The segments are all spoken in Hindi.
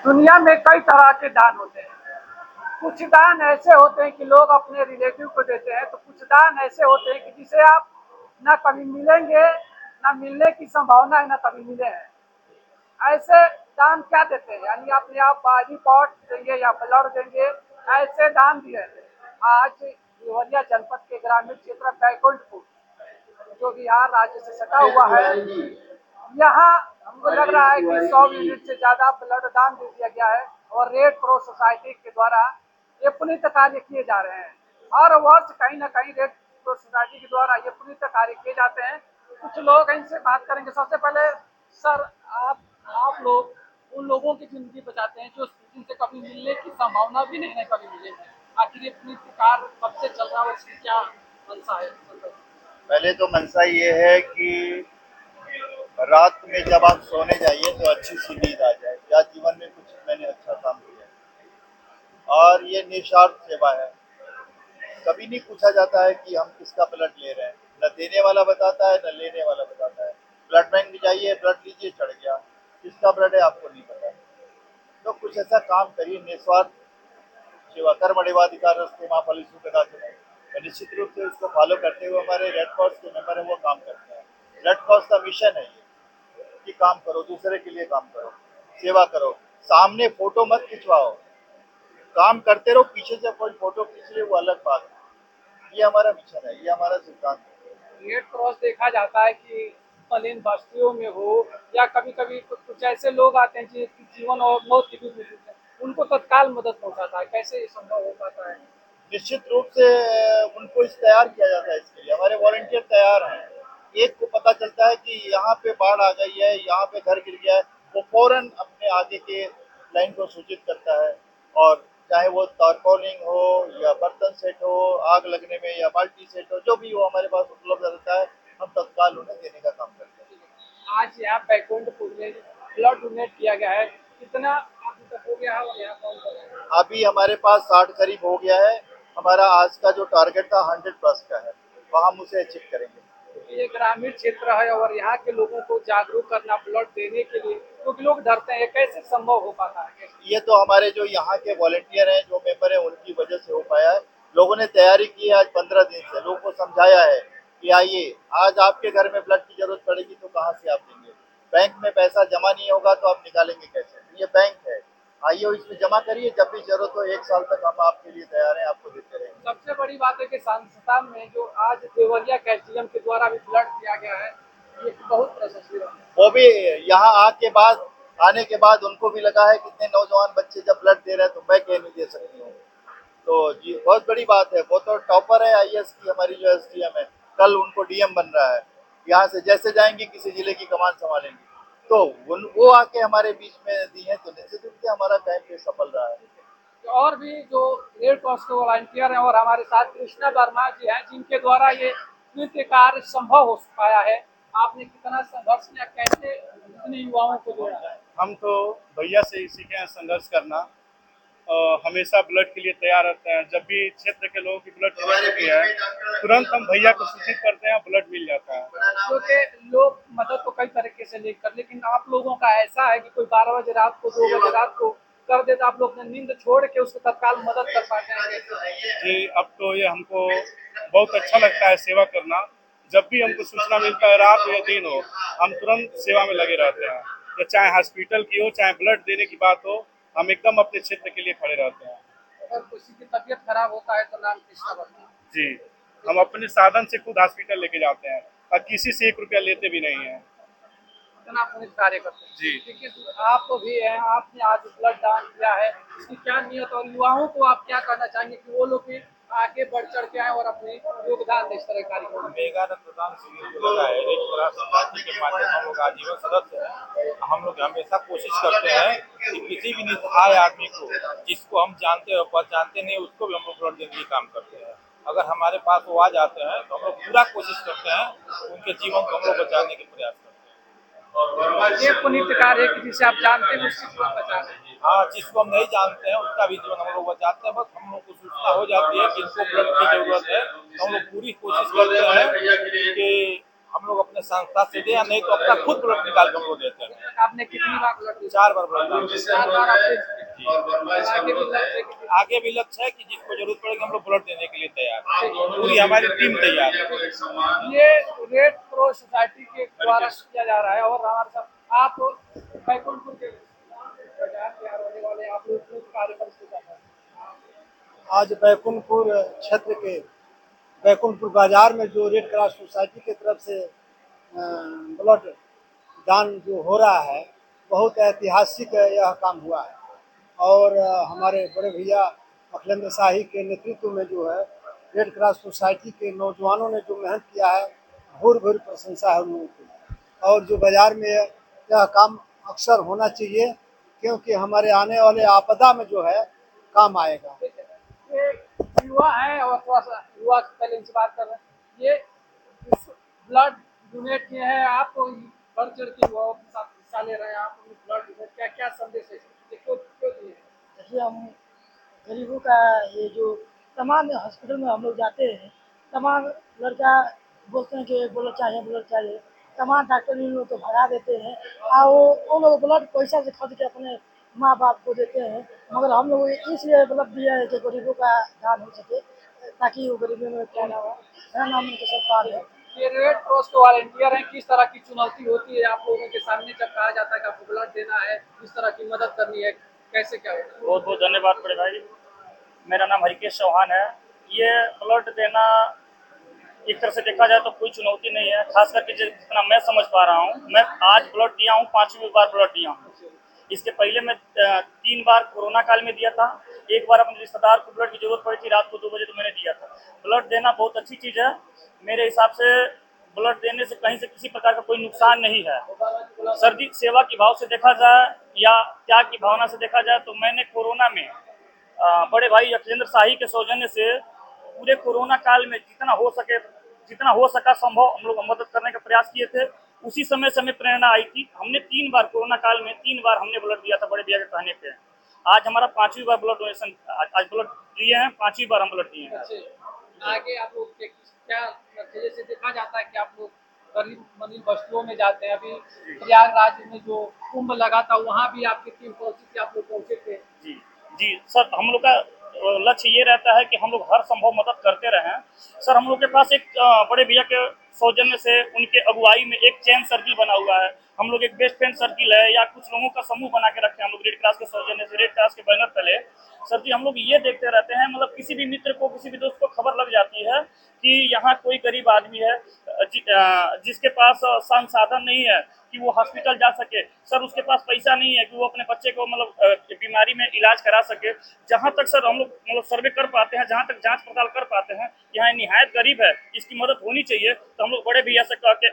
दुनिया में कई तरह के दान होते हैं। कुछ दान ऐसे होते हैं कि लोग अपने रिलेटिव को देते हैं, तो कुछ दान ऐसे होते हैं कि जिसे आप ना कभी मिलेंगे, ना मिलने की संभावना है, ना कभी मिले हैं। ऐसे दान क्या देते हैं, यानी अपने आप बॉडी पार्ट देंगे या ब्लड देंगे, ऐसे दान दिए थे। आज देवरिया जनपद के ग्रामीण क्षेत्र बैकुंठपुर, जो बिहार राज्य से सटा हुआ है, यहाँ हमको लग रहा है कि 100 यूनिट से ज्यादा ब्लड दान दे दिया गया है और रेड क्रॉस सोसाइटी के द्वारा ये पुनीत कार्य किए जा रहे हैं। हर वर्ष कहीं ना कहीं रेड क्रॉस सोसाइटी के द्वारा ये पुनीत कार्य किए जाते हैं। कुछ लोग इनसे बात करेंगे। सबसे पहले सर, आप लोग उन लोगों की जिंदगी बचाते हैं जो जिनसे कभी मिलने की संभावना भी नहीं है, कभी मिलेंगे। आखिर ये पुनीत कार्य कब से चल रहा है, उसकी क्या मंशा है? पहले तो मंशा ये है कि रात में जब आप सोने जाइए तो अच्छी सी नींद आ जाए, या जीवन में कुछ मैंने अच्छा काम किया है। और ये निस्वार्थ सेवा है। कभी नहीं पूछा जाता है कि हम किसका ब्लड ले रहे हैं। न देने वाला बताता है, न लेने वाला बताता है। ब्लड बैंक में जाइए, ब्लड लीजिए, चढ़ गया। किसका ब्लड है आपको नहीं पता। तो कुछ ऐसा काम करिए, निस्वार्थ सेवा। कर्मण्येवाधिकारस्ते मां फलेषु कदाचन। तो निश्चित रूप से इसको फॉलो करते हुए हमारे रेड क्रॉस के मेंबर है वो काम करते हैं। रेड क्रॉस का मिशन है ये कि काम करो, दूसरे के लिए काम करो, सेवा करो। सामने फोटो मत खिंचवाओ, काम करते रहो। पीछे से कोई फोटो खींच ले वो अलग बात है। ये हमारा मिशन है, ये हमारा सिद्धांत है। रेड क्रॉस देखा जाता है कि मलिन बस्तियों में हो या कभी कभी कुछ ऐसे लोग आते हैं जिनकी जीवन और मौत के बीच में जूझते हैं, उनको तत्काल मदद पहुंचाता है। कैसे ये संभव हो पाता है? निश्चित रूप से उनको इस तैयार किया जाता है। इसके लिए हमारे वॉलंटियर तैयार हैं। एक को पता चलता है कि यहाँ पे बाढ़ आ गई है, यहाँ पे घर गिर गया है, वो फौरन अपने आगे के लाइन को सूचित करता है। और चाहे वो तारपोलिंग हो या बर्तन सेट हो आग लगने में, या बाल्टी सेट हो, जो भी हो हमारे पास उपलब्ध रहता है, हम तत्काल उन्हें देने का काम करते हैं। आज यहाँ बैकुंठपुर में ब्लड डोनेट किया गया है, कितना अभी तक हो गया है और यहाँ कौन कर रहा है? अभी हमारे पास 60 करीब हो गया है। हमारा आज का जो टारगेट था 100+ का है, तो हम उसे अचीव करेंगे। क्योंकि ये ग्रामीण क्षेत्र है और यहाँ के लोगों को जागरूक करना ब्लड देने के लिए, क्योंकि लोग डरते हैं। ये कैसे संभव हो पाता है? ये तो हमारे जो यहाँ के वॉलंटियर हैं, जो मेंबर हैं, उनकी वजह से हो पाया है। लोगों ने तैयारी की है। आज 15 दिन से लोगों को समझाया है कि आइए, आज आपके घर में ब्लड की जरूरत पड़ेगी तो कहाँ से आप देंगे। बैंक में पैसा जमा नहीं होगा तो आप निकालेंगे कैसे। ये बैंक है, आइए इसमें जमा करिए। जब भी जरूरत हो 1 साल तक हम आपके लिए तैयार हैं, आपको देते रहेंगे। सबसे बड़ी बात है कि संस्था में जो आज देवरिया कैल्शियम के द्वारा भी ब्लड दिया गया है, ये बहुत प्रशंसनीय है। वो भी यहाँ आने के बाद उनको भी लगा है कितने नौजवान बच्चे जब ब्लड दे रहे हैं, तो मैं क्यों नहीं दे सकती हूँ। तो जी बहुत बड़ी बात है। वो तो टॉपर है आईएएस की, हमारी जो एसडीएम है। कल उनको डीएम बन रहा है। यहाँ से जैसे जाएंगे किसी जिले की कमान संभालेंगे, तो वो आके हमारे बीच में दी है, तो निश्चित रूप से हमारा कैंप सफल रहा है। और भी जो रेड क्रॉस के वॉलंटियर हैं और हमारे साथ कृष्णा वर्मा जी हैं, जिनके द्वारा ये नृत्य कार्य संभव हो पाया है। आपने कितना संघर्ष किया, कैसे इतने युवाओं को जोड़ा है? हम तो भैया से ही सीखे हैं संघर्ष करना। हमेशा ब्लड के लिए तैयार रहते हैं। जब भी क्षेत्र के लोगों की ब्लड जरूरत होती है, तुरंत हम भैया को सूचित करते हैं, ब्लड मिल जाता है। क्योंकि लोग मदद को कई तरीके से नहीं कर, लेकिन आप लोगों का ऐसा है कि कोई 12 बजे रात को, 2 बजे रात को कर देता, आप लोग नींद छोड़ के उसको तत्काल मदद कर पाते हैं। जी, अब तो ये हमको बहुत अच्छा लगता है सेवा करना। जब भी हमको सूचना मिलता है, रात हो या दिन हो, हम तुरंत सेवा में लगे रहते हैं। या चाहे हॉस्पिटल की हो, चाहे ब्लड देने की बात हो, हम एकदम अपने क्षेत्र के लिए खड़े रहते हैं। अगर किसी की तबीयत खराब होता है तो नाम कृष्णा वर्मा जी, हम अपने साधन से खुद हॉस्पिटल लेके जाते हैं और किसी से 1 रुपया लेते भी नहीं है। इतना पुनित कार्य करते हैं। जी। देखिए, आप तो भी हैं, आपने आज ब्लड दान किया है, इसकी क्या नियत, और युवाओं को आप क्या कहना चाहेंगे कि वो लोग भी आगे बढ़ चढ़ के आए और अपने योगदान दें इस तरह कार्यक्रम में? मेगा रक्तदान शिविर जो लगा है, रेड क्रॉस सोसाइटी के माध्यम से हम लोग आजीवन सदस्य हैं। हम लोग हमेशा कोशिश करते हैं कि किसी भी निसहाय आदमी को, जिसको हम जानते हो पहचानते नहीं, उसको भी हम लोग ब्लड देने की काम करते हैं। अगर हमारे पास वो आ जाते हैं तो हम लोग पूरा कोशिश करते हैं उनके जीवन को हम लोग बचाने के प्रयास करते हैं। ये पुनीत कार्य है कि जिसे आप जानते हैं उसकी जीवन बचा रहे हैं। हाँ, जिसको हम नहीं जानते हैं उसका भी जीवन हम लोग बचाते हैं। बस हम लोग को सूचना हो जाती है कि इनको ब्लड की जरूरत है, तो हम लोग पूरी कोशिश करते हैं कि हम लोग अपने संस्था से दे या नहीं तो अपना खुद ब्लड निकाल के हम लोग देते हैं। आपने कितनी बार ब्लड दिया? 4 बार ब्लड दिया। 4 बार आपके आगे भी लक्ष्य है कि आगे भी लक्ष्य है कि जिसको जरूरत पड़ेगी हम लोग ब्लड देने के लिए तैयार हैं। पूरी हमारी टीम तैयार है। ये रेड क्रॉस सोसाइटी के द्वारा किया जा रहा है और हमारे साथ आप बैकुंठपुर के बाजार तैयार होने वाले आप लोग क्यों कार्य कर सकते हैं? आज बैकुंठपुर क्षेत्र के बैकुंठपुर बाजार में जो रेड क्रॉस सोसाइटी की तरफ से ब्लड दान जो हो रहा है, बहुत ऐतिहासिक यह काम हुआ है और हमारे बड़े भैया अखिलेंद्र शाही के नेतृत्व में जो है रेड क्रॉस सोसाइटी के नौजवानों ने जो मेहनत किया है, भूर भूर प्रशंसा है उन लोगों की। और जो बाजार में यह काम अक्सर होना चाहिए, क्योंकि हमारे आने वाले आपदा में जो है काम आएगा। ये युवा है और थोड़ा सा युवा से पहले इनसे बात कर रहे हैं। ये ब्लड डोनेट किए हैं, आप बढ़ चढ़ के युवाओं के साथ हिस्सा ले रहे हैं, आप ब्लड डोनेट क्या क्या संदेश है इसमें? क्यों क्यों दिए? जैसे हम गरीबों का ये जो तमाम हॉस्पिटल में हम लोग जाते हैं, तमाम लड़का बोलते हैं कि ब्लड चाहिए, तमाम डॉक्टर इन लोग को भगा देते हैं और वो लोग ब्लड पैसा से खरीद के अपने माँ बाप को देते हैं। मगर हम लोग इसलिए ब्लड दिया है कि गरीबों का दान हो सके, ताकि वो गरीबी में क्या ना हो। मेरा नाम उनके सरकार है। ये रेड क्रॉस के वॉलंटियर हैं, किस तरह की चुनौती होती है आप लोगों के सामने जब कहा जाता है कि आपको ब्लड देना है, किस तरह की मदद करनी है, कैसे क्या होता है? बहुत बहुत धन्यवाद बड़े भाई। मेरा नाम हरिकेश चौहान है। ये ब्लड देना एक तरह से देखा जाए तो कोई चुनौती नहीं है, खास करके जितना मैं समझ पा रहा हूँ। मैं आज ब्लड दिया हूँ, 5वीं बार ब्लड दिया हूँ। इसके पहले मैं 3 बार कोरोना काल में दिया था। एक बार अपने रिश्तेदार को ब्लड की जरूरत पड़ी थी रात को 2 बजे, तो मैंने दिया था। ब्लड देना बहुत अच्छी चीज़ है। मेरे हिसाब से ब्लड देने से कहीं से किसी प्रकार का कोई नुकसान नहीं है। सर्दी सेवा की भाव से देखा जाए या त्याग की भावना से देखा जाए तो मैंने कोरोना में बड़े भाई अखिलेंद्र शाही के सौजन्य से पूरे कोरोना काल में जितना हो सका संभव हम लोग मदद करने का प्रयास किए थे। उसी समय से हमें प्रेरणा आई थी। हमने 3 बार कोरोना काल में 3 बार हमने ब्लड दिया था बड़े भैया के कहने पे। आज हमारा 5वीं बार ब्लड डोनेशन, आज ब्लड दिए हैं, 5वीं बार हम ब्लड दिए हैं। आगे आप लोग क्या नतीजे से देखा जाता है कि आप लोग गरीब मरीब बस्तियों में जाते हैं? अभी प्रयागराज में जो कुंभ लगा था वहाँ भी आपकी टीम पहुंची थी, आप लोग पहुंचे थे? जी जी सर, हम लोग का लक्ष्य ये रहता है कि हम लोग हर संभव मदद करते रहें। सर, हम लोग के पास एक बड़े भैया के सौजन्य से उनके अगुवाई में एक चैन सर्किल बना हुआ है। हम लोग एक बेस्ट फ्रेंड सर्किल है या कुछ लोगों का समूह बना के रखे हैं हम लोग रेड क्रॉस के सौजन्य से, रेड क्रॉस के बैनर तले। सर जी, हम लोग ये देखते रहते हैं, मतलब किसी भी मित्र को, किसी भी दोस्त को खबर लग जाती है कि यहाँ कोई गरीब आदमी है जिसके पास संसाधन नहीं है कि वो हॉस्पिटल जा सके, सर उसके पास पैसा नहीं है कि वो अपने बच्चे को मतलब बीमारी में इलाज करा सके। जहाँ तक सर हम लोग मतलब सर्वे कर पाते हैं, जहाँ तक जांच पड़ताल कर पाते हैं, यहाँ निहायत गरीब है, इसकी मदद होनी चाहिए, तो हम लोग बड़े भैया से कह के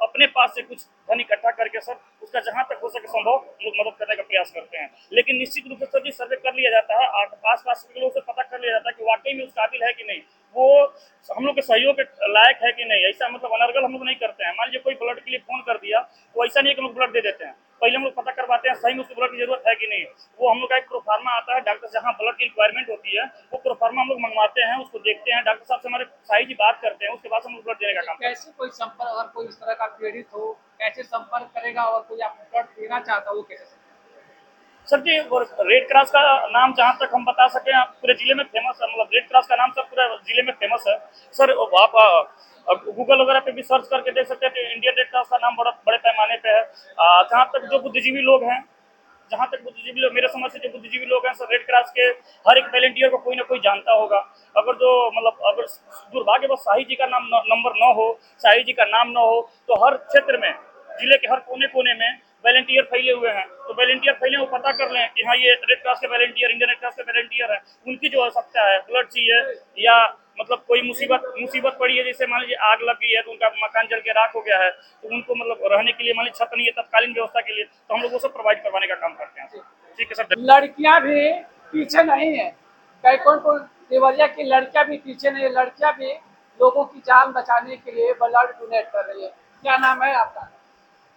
अपने पास से कुछ धन इकट्ठा करके सर उसका जहाँ तक हो सके संभव हम लोग मदद करने का प्रयास करते हैं। लेकिन निश्चित रूप से सर जी सर्वे कर लिया जाता है, आस पास के लोगों से पता कर लिया जाता है कि वाकई में उस काबिल है कि नहीं, वो हम लोग के सहयोग के लायक है कि नहीं। ऐसा मतलब अनर्गल हम लोग नहीं करते हैं। मान लीजिए कोई ब्लड के लिए फोन कर दिया तो ऐसा नहीं है कि हम लोग ब्लड दे देते हैं। पहले हम लोग पता करवाते हैं सही में उसको ब्लड की जरूरत है कि नहीं। वो हम लोग का एक प्रोफार्मा आता है, डॉक्टर जहाँ ब्लड की रिक्वायरमेंट होती है वो प्रोफार्मा हम लोग मंगवाते हैं, उसको देखते हैं, डॉक्टर साहब से हमारे शाही जी बात करते हैं, उसके बाद हम लोग ब्लड देने का काम। कैसे कोई संपर्क, अगर कोई इस तरह का पीड़ित हो कैसे संपर्क करेगा और कोई आपको ब्लड देना चाहता है वो कैसे? सर जी, रेड क्रॉस का नाम जहाँ तक हम बता सकें पूरे जिले में फेमस है, मतलब रेड क्रॉस का नाम सर पूरे जिले में फेमस है। सर आप गूगल वगैरह पे भी सर्च करके देख सकते हैं तो इंडियन रेड क्रॉस का नाम बड़े पैमाने पे है। जहाँ तक जो बुद्धिजीवी लोग हैं, मेरे समझ से जो बुद्धिजीवी लोग हैं सर, रेड क्रॉस के हर एक वॉलंटियर को कोई ना कोई जानता होगा। अगर दुर्भाग्यवश शाही जी का नाम नंबर न हो, शाही जी का नाम न हो, तो हर क्षेत्र में, जिले के हर कोने कोने में वॉलंटियर फैले हुए हैं। तो वॉलंटियर फैले वो पता कर लें कि हाँ ये रेड क्रॉस के वॉलंटियर, इंडियन रेड क्रॉस के वॉलंटियर है। उनकी जो आवश्यकता है, ब्लड चाहिए या मतलब कोई मुसीबत पड़ी है, जैसे मान लीजिए आग लग गई है तो उनका मकान जल के राख हो गया है, तो उनको मतलब रहने के लिए मान लीजिए छत नहीं है तत्कालीन व्यवस्था के लिए, तो हम लोग वो सब प्रोवाइड करवाने का काम करते हैं। ठीक है सर। लड़कियां भी पीछे नहीं है, बैकुंठपुर देवरिया की लड़कियां भी पीछे नहीं है, लड़कियां भी लोगों की जान बचाने के लिए ब्लड डोनेट कर रही है। क्या नाम है आपका?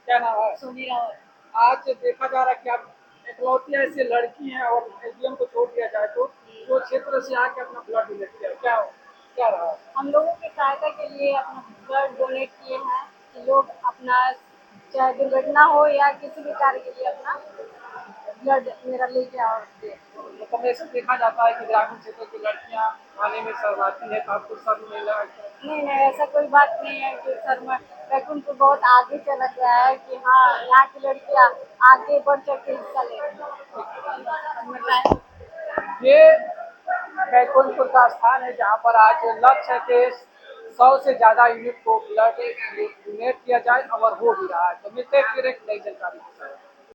क्या नाम है? सोनी रावत। आज देखा जा रहा है कि आप इकलौती ऐसी लड़की हैं और एसडीएम को छोड़ दिया जाए तो जो क्षेत्र से आके अपना ब्लड डोनेट किया, क्या हो? क्या रहा? हम लोगों की सहायता के लिए अपना ब्लड डोनेट किए हैं कि लोग अपना चाहे दुर्घटना हो या किसी भी कार्य के लिए अपना ब्लड मेरा लेके आओ दे। मतलब ऐसे देखा जाता है कि ग्रामीण क्षेत्र की लड़कियां आने में शर्माती है, तो आपको शर्म नहीं लगा? नहीं नहीं, ऐसा कोई बात नहीं है कि सर बैकुंठपुर बहुत आगे चला गया है कि हाँ यहाँ की लड़कियाँ आगे बढ़ चढ़ के हिस्सा ले रही हैं। ये बैकुंठपुर का स्थान है जहाँ पर आज लक्ष्य है कि 100 से ज्यादा यूनिट को ब्लड डोनेट किया जाए और हो भी रहा है। तो मिलते हैं फिर एक नई जानकारी के साथ।